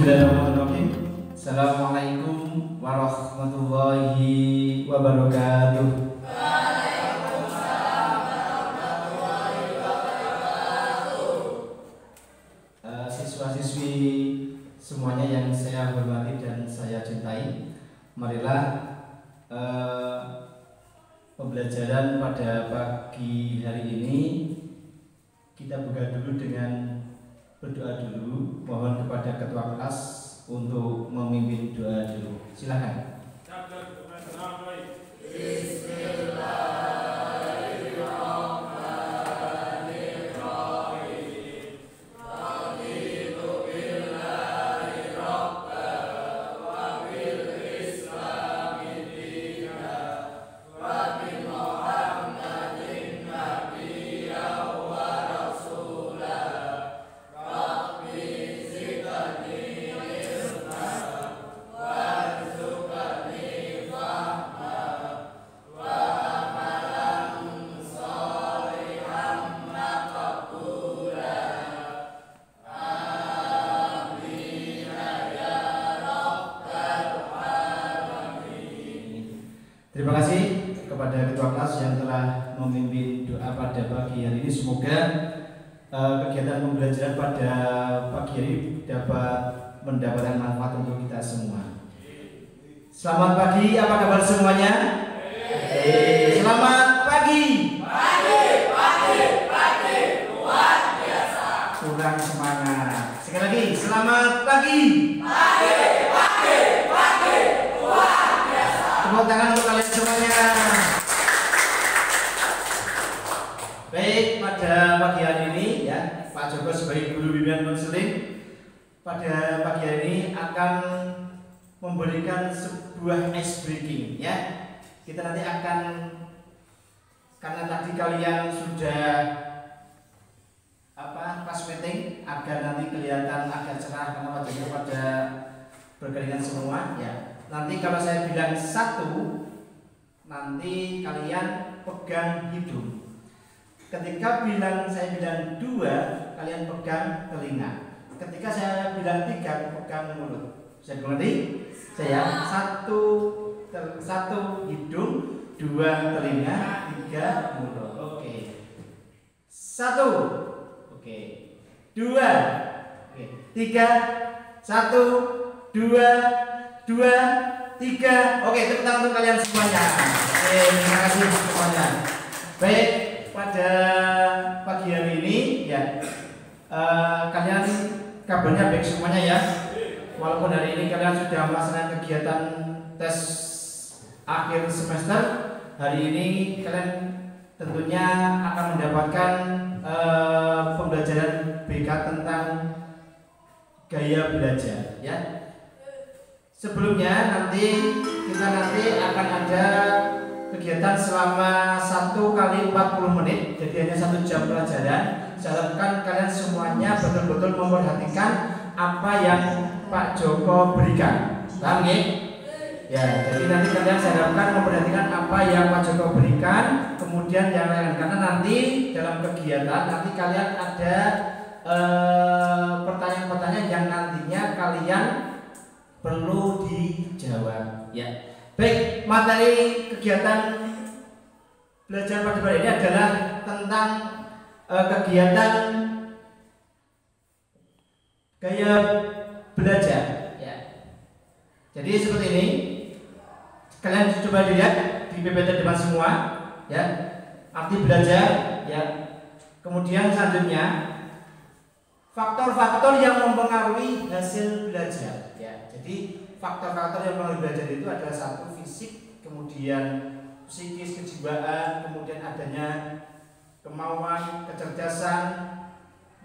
Bismillahirrahmanirrahim. Assalamualaikum warahmatullahi wabarakatuh. Waalaikumsalam warahmatullahi wabarakatuh. Siswa-siswi semuanya yang saya hormati dan saya cintai, marilah pembelajaran pada pagi hari ini kita buka dulu dengan berdoa dulu. Mohon kepada ketua kelas untuk memimpin doa dulu. Silakan. Terima kasih kepada ketua kelas yang telah memimpin doa pada pagi hari ini. Semoga kegiatan pembelajaran pada pagi hari dapat mendapatkan manfaat untuk kita semua. Selamat pagi, apa kabar semuanya? Selamat pagi. Pagi, luar biasa. Kurang semangat. Sekali lagi, selamat pagi. Tepuk tangan untuk kalian semuanya. Baik, pada pagi hari ini ya, Pak Joko sebagai guru bimbingan konseling pada pagi hari ini akan memberikan sebuah ice breaking ya. Kita nanti akan, karena tadi kalian sudah pas meeting agar nanti kelihatan agak cerah karena wajahnya pada berkeringat semua ya. Nanti kalau saya bilang 1, nanti kalian pegang hidung. Ketika saya bilang 2, kalian pegang telinga. Ketika saya bilang 3, pegang mulut. Saya mengerti? Saya 1 hidung, 2 telinga, 3 mulut. Oke. 1. Oke. 2. Oke. 3. 1, 2, 3. Oke, tepuk tangan untuk kalian semuanya. Oke, terima kasih semuanya. Baik, pada pagi hari ini ya, kalian kabarnya baik semuanya ya. Walaupun hari ini kalian sudah melaksanakan kegiatan tes akhir semester, hari ini kalian tentunya akan mendapatkan pembelajaran BK tentang gaya belajar ya. Sebelumnya kita akan ada kegiatan selama 1 kali 40 menit, jadi hanya 1 jam pelajaran. Saya harapkan kalian semuanya betul-betul memperhatikan apa yang Pak Joko berikan. Paham ya? Ya, jadi nanti kalian saya harapkan memperhatikan apa yang Pak Joko berikan, kemudian yang lain, karena nanti dalam kegiatan nanti kalian ada pertanyaan-pertanyaan yang nantinya kalian perlu dijawab ya. Baik, materi kegiatan belajar pada hari ini adalah tentang kegiatan gaya belajar ya. Jadi seperti ini, kalian coba dilihat di PPT depan semua ya, arti belajar ya. Kemudian selanjutnya faktor-faktor yang mempengaruhi hasil belajar ya. Jadi faktor-faktor yang mempengaruhi belajar itu adalah 1 fisik, kemudian psikis, kejiwaan, kemudian adanya kemauan, kecerdasan,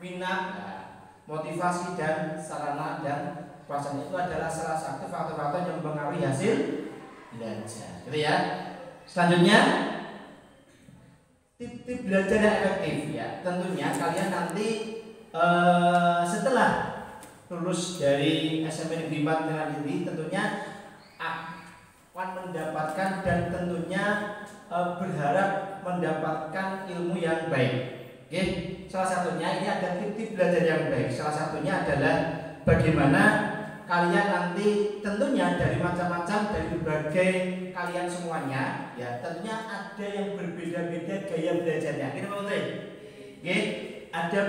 minat, motivasi dan sarana dan prasarana. Itu adalah salah satu faktor-faktor yang mempengaruhi hasil belajar. Gitu ya. Selanjutnya tip-tip belajar yang efektif ya. Tentunya kalian nanti setelah lulus dari SMP Negeri 4 Tangerang ini tentunya akan mendapatkan dan tentunya berharap mendapatkan ilmu yang baik. Oke, salah satunya ini ada tip-tip belajar yang baik. Salah satunya adalah bagaimana kalian nanti tentunya dari macam-macam, dari berbagai kalian semuanya ya, tentunya ada yang berbeda-beda gaya belajarnya. Kita mau tahu, oke? Ada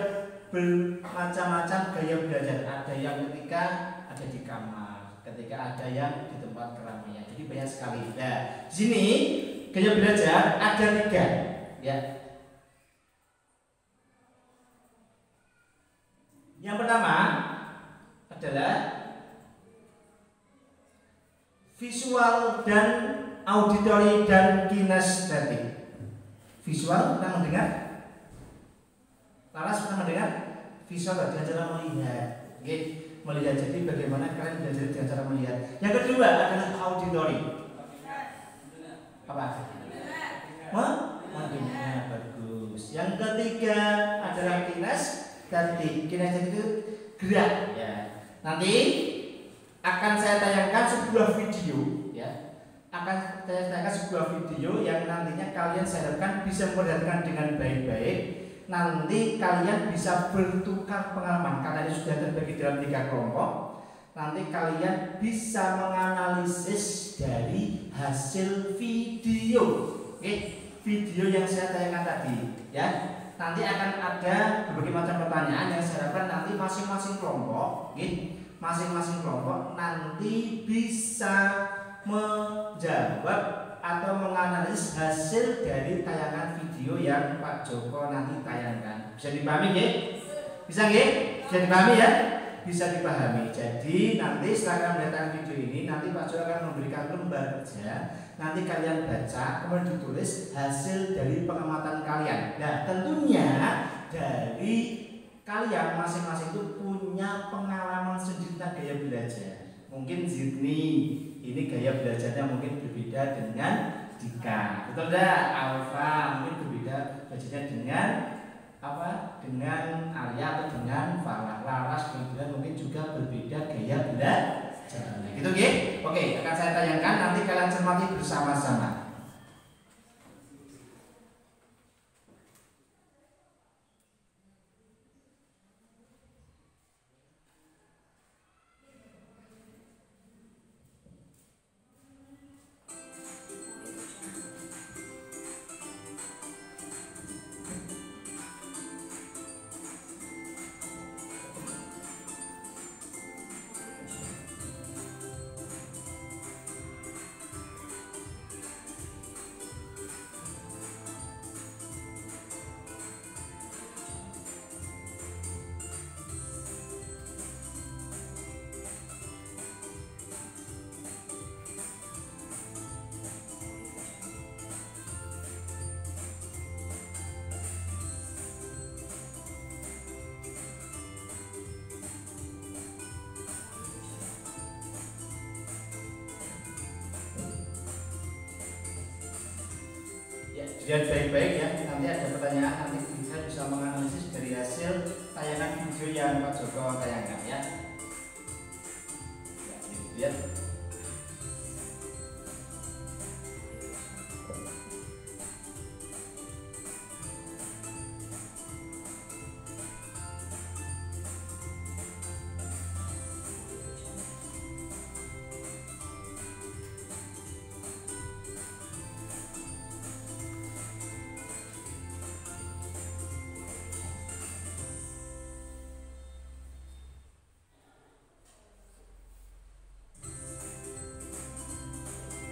bermacam-macam gaya belajar. Ada yang ketika ada di kamar, ketika ada yang di tempat keramaian. Jadi banyak sekali. Nah, di sini gaya belajar ada 3 ya. Yang pertama adalah visual dan auditory dan kinestetik. Visual pernah mendengar? Laras pernah mendengar? Visual dengan cara melihat. Oke, melihat. Jadi bagaimana kalian belajar dengan cara melihat. Yang kedua adalah auditory. Apa? Mendengar. Bagus. Yang ketiga adalah kinestetik. Kinestetik itu gerak ya. Nanti akan saya tayangkan sebuah video ya. Akan saya tayangkan sebuah video yang nantinya kalian saya harapkan bisa memperhatikan dengan baik-baik. Nanti kalian bisa bertukar pengalaman karena ini sudah terbagi dalam 3 kelompok. Nanti kalian bisa menganalisis dari hasil video. Oke, video yang saya tayangkan tadi ya. Nanti akan ada berbagai macam pertanyaan yang saya harapkan nanti masing-masing kelompok, masing-masing kelompok nanti bisa menjawab atau menganalisis hasil dari tayangan video yang Pak Joko nanti tayangkan. Bisa dipahami ya? Bisa nggih? Bisa dipahami ya? Bisa dipahami. Jadi nanti setelah melihat video ini, nanti Pak Joko akan memberikan lembar kerja. Nanti kalian baca, kemudian ditulis hasil dari pengamatan kalian. Nah, tentunya dari kalian masing-masing itu punya pengalaman sendiri tentang gaya belajar. Mungkin Zidni ini gaya belajarnya mungkin berbeda dengan Dika, betul tidak? Alfa mungkin berbeda belajarnya dengan apa? Dengan Arya atau dengan Farah. Laras kemudian mungkin juga berbeda gaya belajar. Gitu nggih? Oke, akan saya tayangkan nanti kalian cermati bersama-sama. Lihat baik-baik ya, nanti ada pertanyaan, nanti kita bisa menganalisis dari hasil tayangan video yang Pak Joko tayangkan ya. Lihat.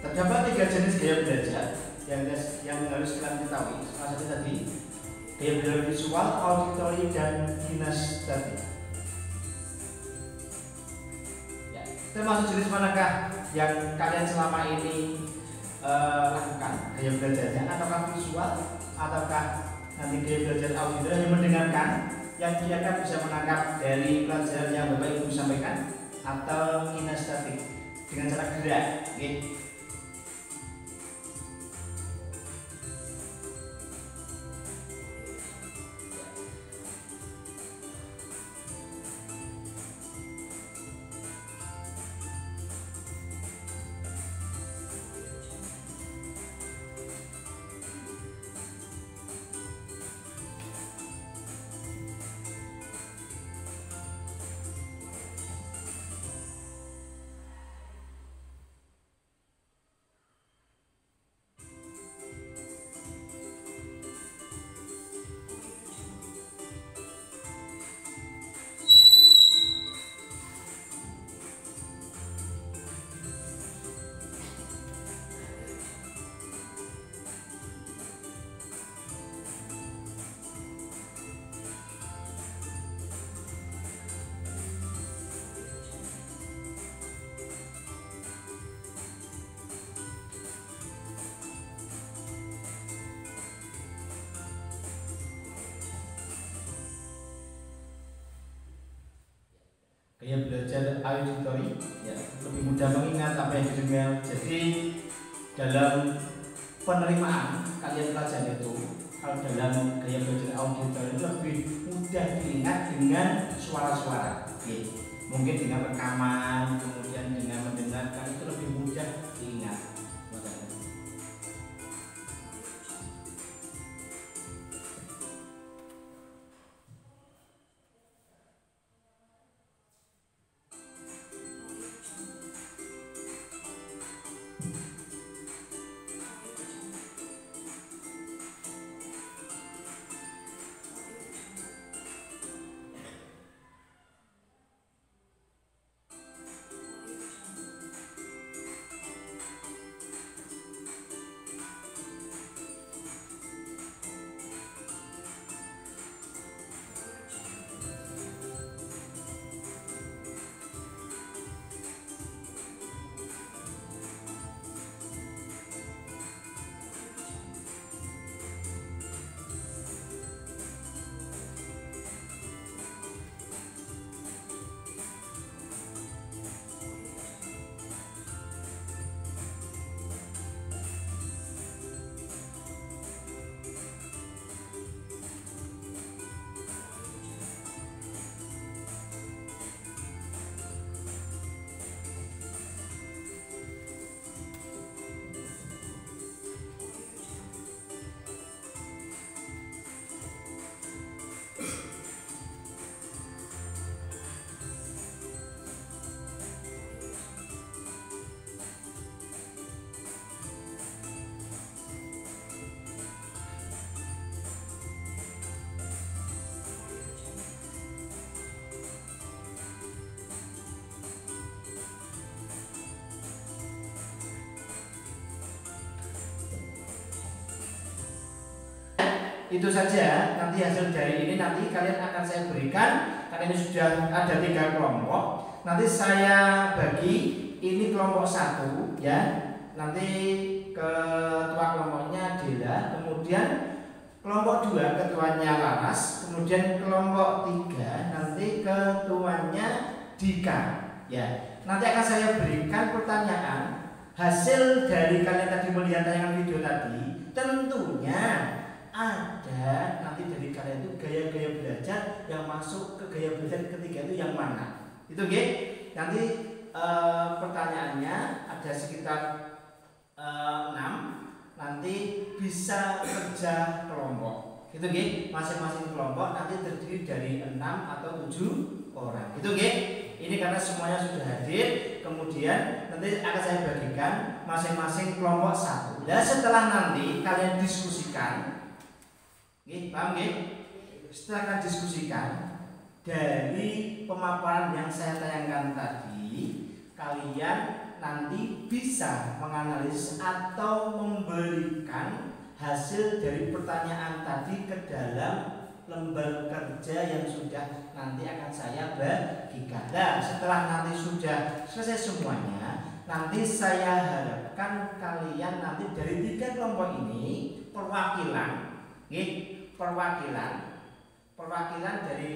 Terdapat 3 jenis gaya belajar yang harus kalian ketahui. Salah satu tadi gaya belajar visual, auditory, dan kinestetik. Ya, termasuk jenis manakah yang kalian selama ini lakukan gaya belajarnya? Ataukah visual, ataukah nanti gaya belajar auditory yang mendengarkan, yang kira-kira bisa menangkap dari pelajaran yang Bapak Ibu sampaikan, atau kinestetik dengan cara gerak? Okay. gaya belajar auditori, ya, lebih mudah mengingat apa yang didengar. Jadi dalam penerimaan kalian pelajari itu, kalau dalam gaya belajar auditori lebih mudah diingat dengan suara-suara. Mungkin dengan rekaman, kemudian dengan mendengarkan itu lebih mudah diingat. Itu saja, nanti hasil dari ini nanti kalian akan saya berikan. Karena ini sudah ada 3 kelompok, nanti saya bagi ini kelompok 1 ya, nanti ketua kelompoknya Dela, kemudian kelompok 2 ketuanya Laras, kemudian kelompok 3 nanti ketuanya Dika ya. Nanti akan saya berikan pertanyaan hasil dari kalian tadi melihat tayangan video tadi. Tentunya ada nanti dari kalian itu gaya-gaya belajar yang masuk ke gaya belajar ketiga itu yang mana? Itu nanti pertanyaannya ada sekitar 6. Nanti bisa kerja kelompok. Itu masing-masing kelompok nanti terdiri dari 6 atau 7 orang. Itu ini karena semuanya sudah hadir, kemudian nanti akan saya bagikan masing-masing kelompok 1. Dan setelah nanti kalian diskusikan, paham setelah kalian diskusikan dari pemaparan yang saya tayangkan tadi, kalian nanti bisa menganalisis atau memberikan hasil dari pertanyaan tadi ke dalam lembar kerja yang sudah nanti akan saya bagikan. Dan setelah nanti sudah selesai semuanya, nanti saya harapkan kalian nanti dari 3 kelompok ini perwakilan dari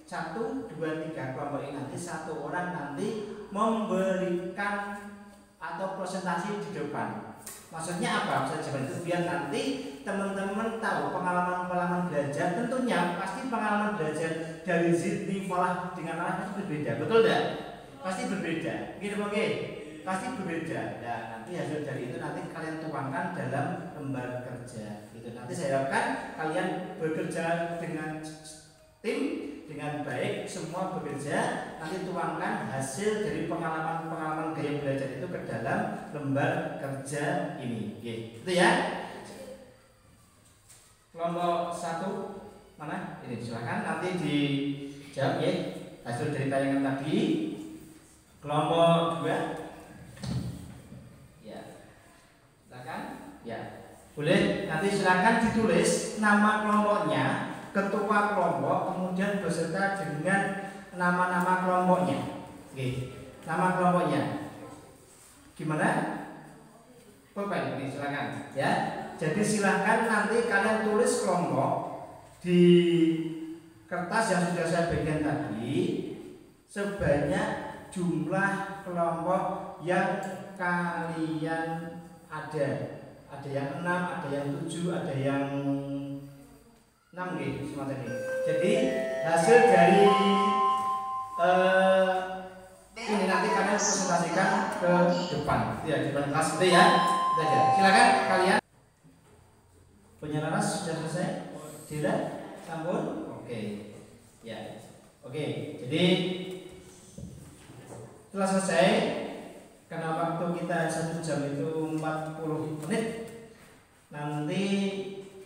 1, 2, 3 kelompok ini nanti 1 orang nanti memberikan atau presentasi di depan. Maksudnya apa? Itu biar nanti teman-teman tahu pengalaman belajar. Tentunya pasti pengalaman belajar dari Zidni Falah dengan Anas pasti berbeda, betul tidak? Pasti berbeda, pasti berbeda. Dan nanti hasil dari itu nanti kalian tuangkan dalam lembar kerja. Nanti saya harapkan kalian bekerja dengan tim dengan baik, semua bekerja, nanti tuangkan hasil dari pengalaman gaya belajar itu ke dalam lembar kerja ini. Itu ya. Kelompok 1 mana? Ini silakan nanti dijawab hasil dari tayangan tadi. Kelompok 2 ya, silakan ya. Boleh, nanti silakan ditulis nama kelompoknya, ketua kelompok, kemudian beserta dengan nama-nama kelompoknya. Nama kelompoknya. Gimana? Bapak ini silakan ya. Jadi silakan nanti kalian tulis kelompok di kertas yang sudah saya bagikan tadi. sebanyak jumlah kelompok yang kalian ada. Ada yang 6, ada yang 7, ada yang 6 gitu, semacam ini. Jadi hasil dari ini nanti kalian presentasikan ke depan, ya di depan kelas itu ya. Itu aja. Silakan kalian. Punya naras sudah selesai? Tidak? Sambung? Oke. Ya. Oke. Jadi setelah selesai, karena waktu kita 1 jam itu 40 menit, nanti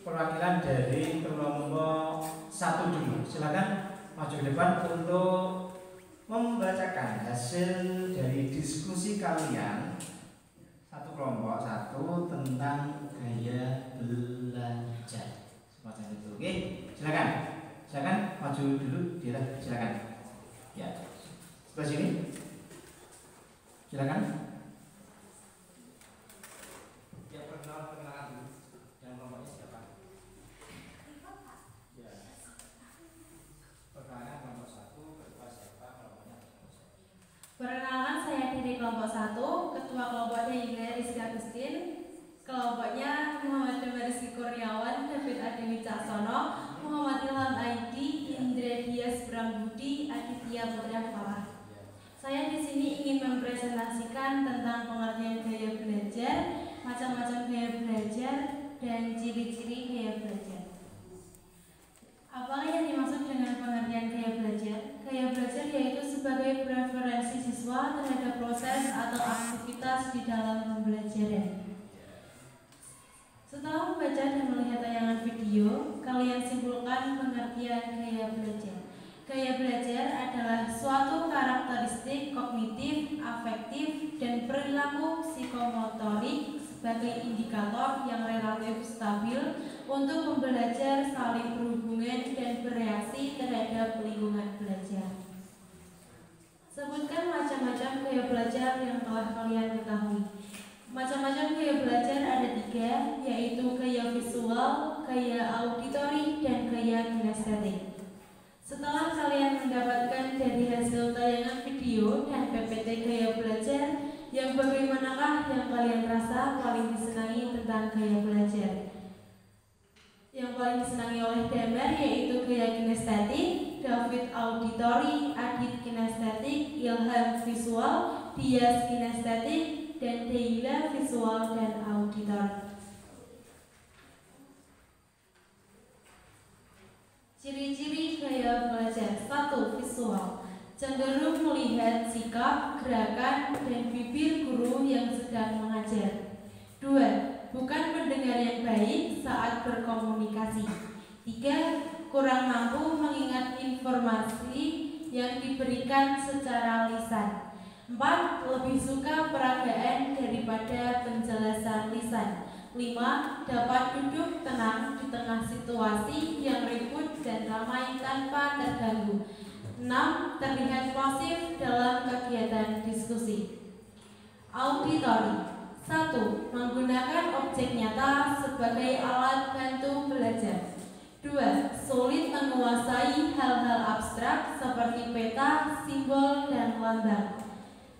perwakilan dari kelompok 1 dulu. Silakan maju ke depan untuk membacakan hasil dari diskusi kalian satu kelompok 1 tentang gaya belajar semacam itu. Oke, silakan. Silakan maju dulu, silakan. Ya, sebelah sini. Silakan. Ya, perkenalan dulu. Yang kelompoknya siapa? Ya. Perkenalan kelompok 1, ketua siapa, kelompoknya siapa? Perkenalkan, saya dari kelompok 1, ketua kelompoknya Yuna Rizky Agustin, kelompoknya Muhammad Rizky Kurniawan, David Adi Wicaksono, Muhammad Ilham Aidi, Indra Dias Brambudi, Aditya Putra Falah. Saya di sini ingin mempresentasikan tentang pengertian gaya belajar, macam-macam gaya belajar, dan ciri-ciri gaya belajar. Apa yang dimaksud dengan pengertian gaya belajar? Gaya belajar yaitu sebagai preferensi siswa terhadap proses atau aktivitas di dalam pembelajaran. Setelah membaca dan melihat tayangan video, kalian simpulkan pengertian gaya belajar. Gaya belajar adalah suatu karakteristik kognitif, afektif, dan perilaku psikomotorik sebagai indikator yang relatif stabil untuk belajar, saling berhubungan, dan bereaksi terhadap lingkungan belajar. Sebutkan macam-macam gaya belajar yang telah kalian ketahui. Macam-macam gaya belajar ada 3, yaitu gaya visual, gaya auditori, dan gaya kinestetik. Setelah kalian mendapatkan dari hasil tayangan video dan PPT gaya belajar, yang bagaimanakah yang kalian rasa paling disenangi tentang gaya belajar? Yang paling disenangi oleh Damar yaitu gaya kinestetik, David auditori, Adit kinestetik, Ilham visual, Dias kinestetik, dan Deila visual dan auditori. Ciri-ciri gaya belajar. 1. Visual. Cenderung melihat sikap, gerakan, dan bibir guru yang sedang mengajar. 2. Bukan pendengar yang baik saat berkomunikasi. 3. Kurang mampu mengingat informasi yang diberikan secara lisan. 4. Lebih suka peragaan daripada penjelasan lisan. 5. Dapat duduk tenang di tengah situasi yang ribut dan ramai tanpa terganggu. 6. Terlihat pasif dalam kegiatan diskusi. Auditori. 1. Menggunakan objek nyata sebagai alat bantu belajar. 2. Sulit menguasai hal-hal abstrak seperti peta, simbol, dan lambang.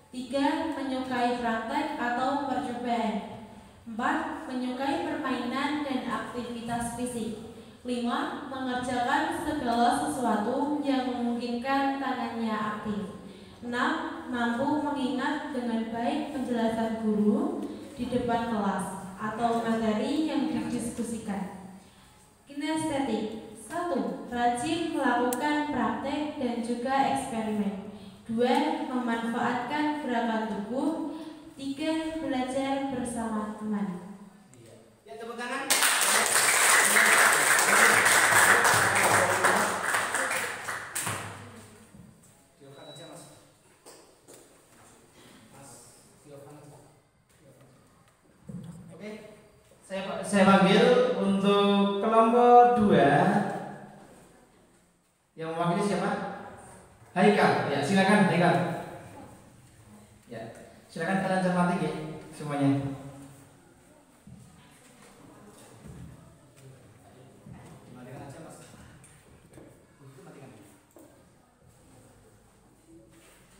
3. Menyukai praktek atau percobaan. 4. Menyukai permainan dan aktivitas fisik. 5. Mengerjakan segala sesuatu yang memungkinkan tangannya aktif. 6. Mampu mengingat dengan baik penjelasan guru di depan kelas atau materi yang didiskusikan. Kinestetik. 1. Rajin melakukan praktek dan juga eksperimen. 2. Memanfaatkan gerakan tubuh. 3. Belajar bersama teman. Ya, tepuk tangan. Oke, saya panggil untuk kelompok 2 yang mewakili siapa? Haikal. Ya, silakan Haikal. Ya, silakan kalian cermati ya semuanya. Matikan aja, Mas. Matikan.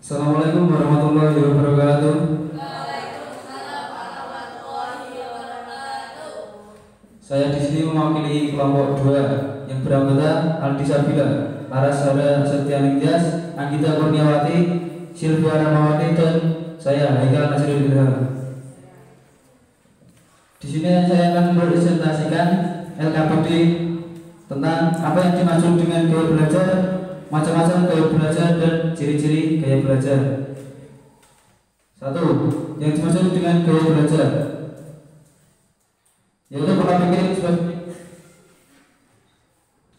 Assalamualaikum warahmatullahi wabarakatuh. Waalaikumsalam warahmatullahi wabarakatuh. Saya di sini mewakili kelompok 2 yang beranggota Aldi Sabila, Laras Sada Setianingtyas, Anggita Kurniawati, Silvia Ramawati, dan saya Haikal Nasirul Ilham. Di sini saya akan mempresentasikan LKPD tentang apa yang dimaksud dengan gaya belajar, macam-macam gaya belajar, dan ciri-ciri gaya belajar. 1. Yang dimaksud dengan gaya belajar yaitu pola pikir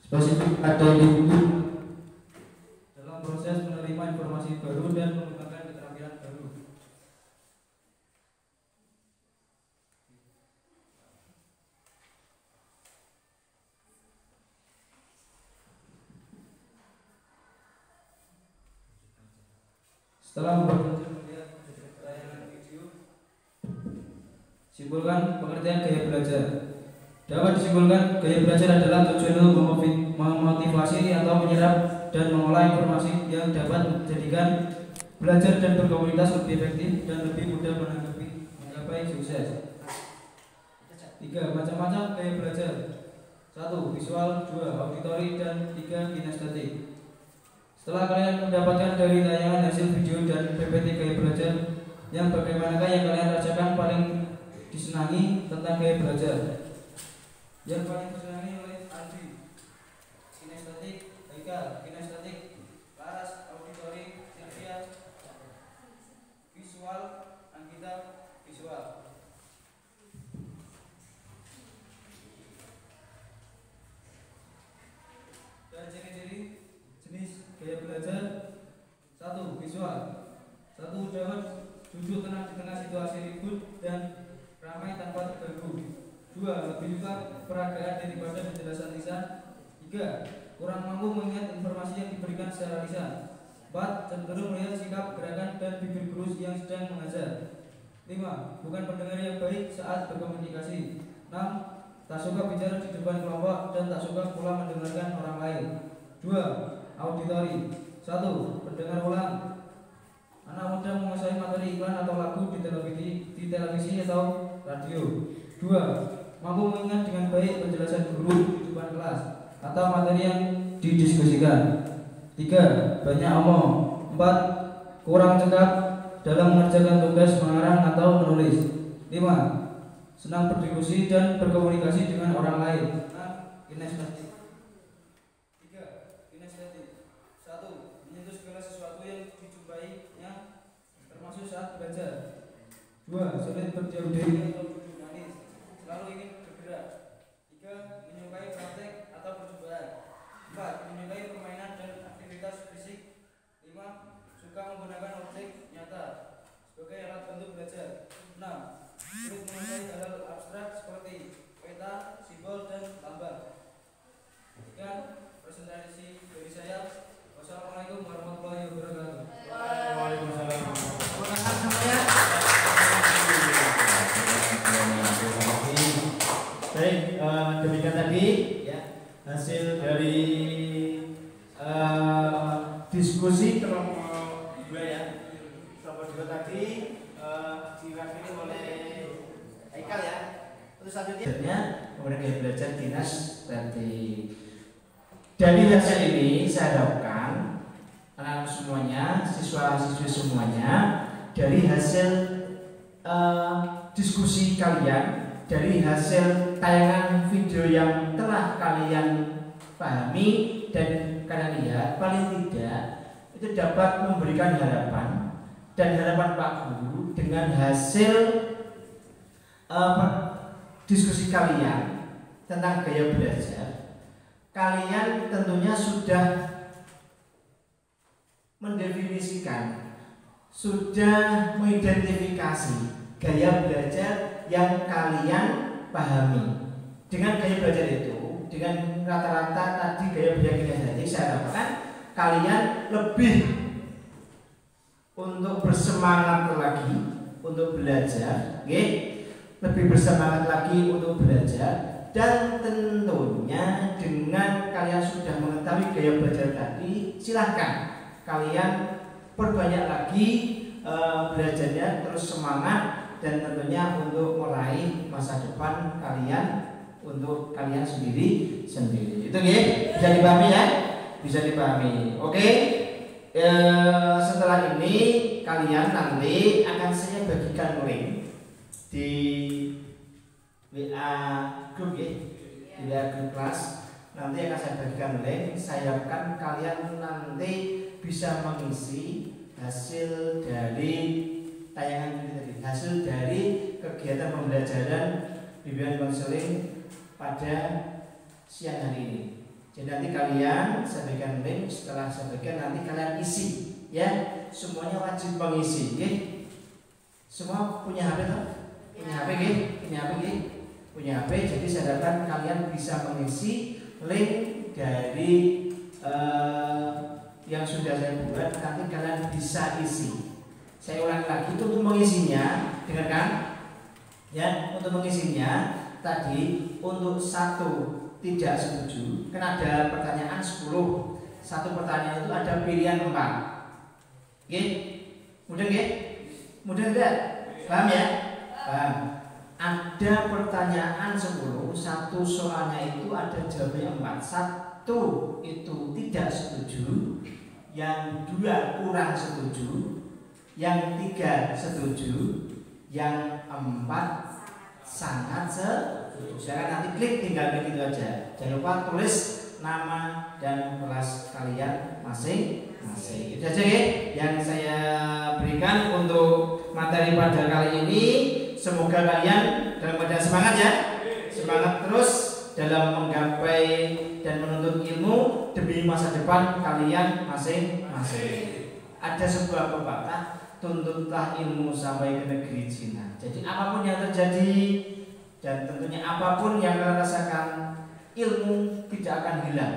spesifik ada di buku dalam proses menerima informasi baru dan mengembangkan keterampilan baru. Setelah belajar melihat tayangan video, simpulkan pengertian gaya belajar. Dapat disimpulkan, gaya belajar adalah tujuan untuk memotivasi atau menyerap dan mengolah informasi yang dapat menjadikan belajar dan berkomunitas lebih efektif dan lebih mudah menggapai sukses. 3. Macam-macam gaya belajar. 1. Visual, 2. Auditori, dan 3. kinestetik. Setelah kalian mendapatkan dari tayangan hasil video dan PPT gaya belajar, yang bagaimanakah yang kalian rasakan paling disenangi tentang gaya belajar? Yang paling disenangi oleh Aldi, kinestetik, Haikal, kinestetik, Laras, auditori, Silvia, visual, Anggita, visual. Dan ciri-ciri jenis gaya belajar. 1. Visual. 1. Dapat duduk tenang di tengah situasi ribut dan ramai tanpa terganggu. 2. Lebih suka peragaan daripada penjelasan lisan. 3. Kurang mampu mengingat informasi yang diberikan secara lisan. 4. Cenderung melihat sikap, gerakan, dan bibir kurus yang sedang mengajar. 5. Bukan pendengar yang baik saat berkomunikasi. 6. Tak suka bicara di depan kelompok dan tak suka pula mendengarkan orang lain. 2. Auditori. 1. Pendengar ulang. Anak muda menguasai materi iklan atau lagu di televisi atau radio. 2. Mampu mengingat dengan baik penjelasan guru di depan kelas atau materi yang didiskusikan. 3. Banyak omong. 4. Kurang cekap dalam mengerjakan tugas mengarang atau menulis. 5. Senang berdiskusi dan berkomunikasi dengan orang lain. 6. Kinestetik. 3. Kinestetik. 1. Menyentuh segala sesuatu yang dijumpainya, termasuk saat belajar. 2. Sulit berdiam diri atau duduk manis, selalu ingin bergerak. 3. Menyukai praktek atau percobaan. 4. Menyukai permainan dan aktivitas fisik. 5. Suka menggunakan objek nyata sebagai alat bantu belajar. 6. Sulit menguasai hal-hal abstrak seperti peta, simbol, dan lambang. Sekian presentasi dari saya. Wassalamualaikum warahmatullahi wabarakatuh. Waalaikumsalam. Baik, demikian tadi ya hasil dari diskusi kelompok 2 ya. Kelompok 2 tadi diwakili oleh Haikal ya. Terus selanjutnya kemudian gaya belajar kinestetik. Dari hasil ini saya harapkan anak-anak semuanya, siswa-siswi semuanya, dari hasil diskusi kalian, dari hasil tayangan video yang telah kalian pahami dan kalian lihat, paling tidak itu dapat memberikan harapan dan harapan Pak Guru dengan hasil diskusi kalian tentang gaya belajar. Kalian tentunya sudah mendefinisikan, sudah mengidentifikasi gaya belajar yang kalian pahami. Dengan gaya belajar itu, dengan rata-rata tadi gaya belajar kinestetik, saya harapkan kalian lebih untuk bersemangat lagi untuk belajar, okay? Lebih bersemangat lagi untuk belajar. Dan tentunya dengan kalian sudah mengetahui gaya belajar tadi, silahkan kalian perbanyak lagi belajarnya, terus semangat, dan tentunya untuk meraih masa depan kalian untuk kalian sendiri. Itu ya, bisa dipahami ya? Bisa dipahami. Oke. Setelah ini kalian nanti akan saya bagikan link di WA grup ya, di WA grup kelas. Nanti akan saya bagikan link. Saya harapkan kalian nanti bisa mengisi hasil dari tayangan ini tadi, hasil dari kegiatan pembelajaran bimbingan konseling pada siang hari ini. Jadi nanti kalian saya berikan link, setelah saya berikan nanti kalian isi ya, semuanya wajib mengisi ya. Semua punya HP kan? Punya HP ya? Punya HP ya? Punya HP, jadi saya harapkan kalian bisa mengisi link dari yang sudah saya buat, nanti kalian bisa isi. Saya ulangi lagi untuk mengisinya, dengarkan ya, untuk mengisinya tadi untuk satu tidak setuju, kan ada pertanyaan 10. Satu pertanyaan itu ada pilihan 4. Oke? Mudah nggih? Mudah tidak? Paham ya? Paham. Ada pertanyaan 10, satu soalnya itu ada jawabnya 4. Satu itu tidak setuju, yang 2 kurang setuju, yang 3 setuju, yang 4 sangat setuju. Silakan nanti klik, tinggal begitu aja. Jangan lupa tulis nama dan kelas kalian masing-masing. Itu aja ya yang saya berikan untuk materi pada kali ini. Semoga kalian dalam keadaan semangat ya, semangat terus dalam menggapai dan menuntut ilmu demi masa depan kalian masing-masing. Ada sebuah pepatah, tuntutlah ilmu sampai ke negeri Cina. Jadi apapun yang terjadi dan tentunya apapun yang kalian rasakan, ilmu tidak akan hilang.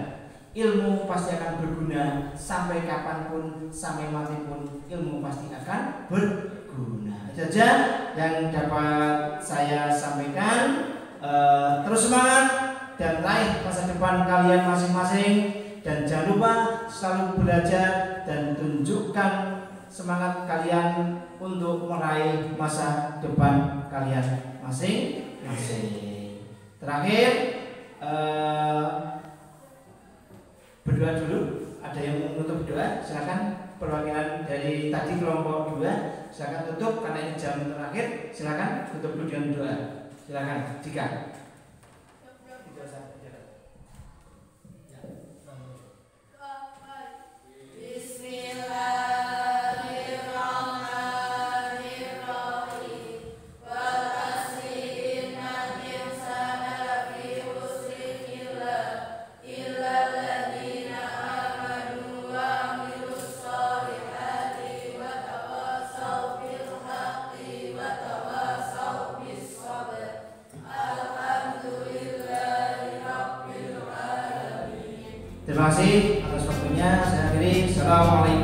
Ilmu pasti akan berguna sampai kapanpun, sampai mati pun ilmu pasti akan berguna. Itu saja yang dapat saya sampaikan. Terus semangat dan raih masa depan kalian masing-masing, dan jangan lupa selalu belajar dan tunjukkan semangat kalian untuk meraih masa depan kalian masing-masing. Terakhir berdoa dulu. Ada yang mau menutup doa? Silakan, perwakilan dari tadi kelompok 2 silakan tutup karena ini jam terakhir. Silakan tutup dulu dengan doa. Silakan jika terima kasih atas waktunya. Saya akhiri. Assalamualaikum.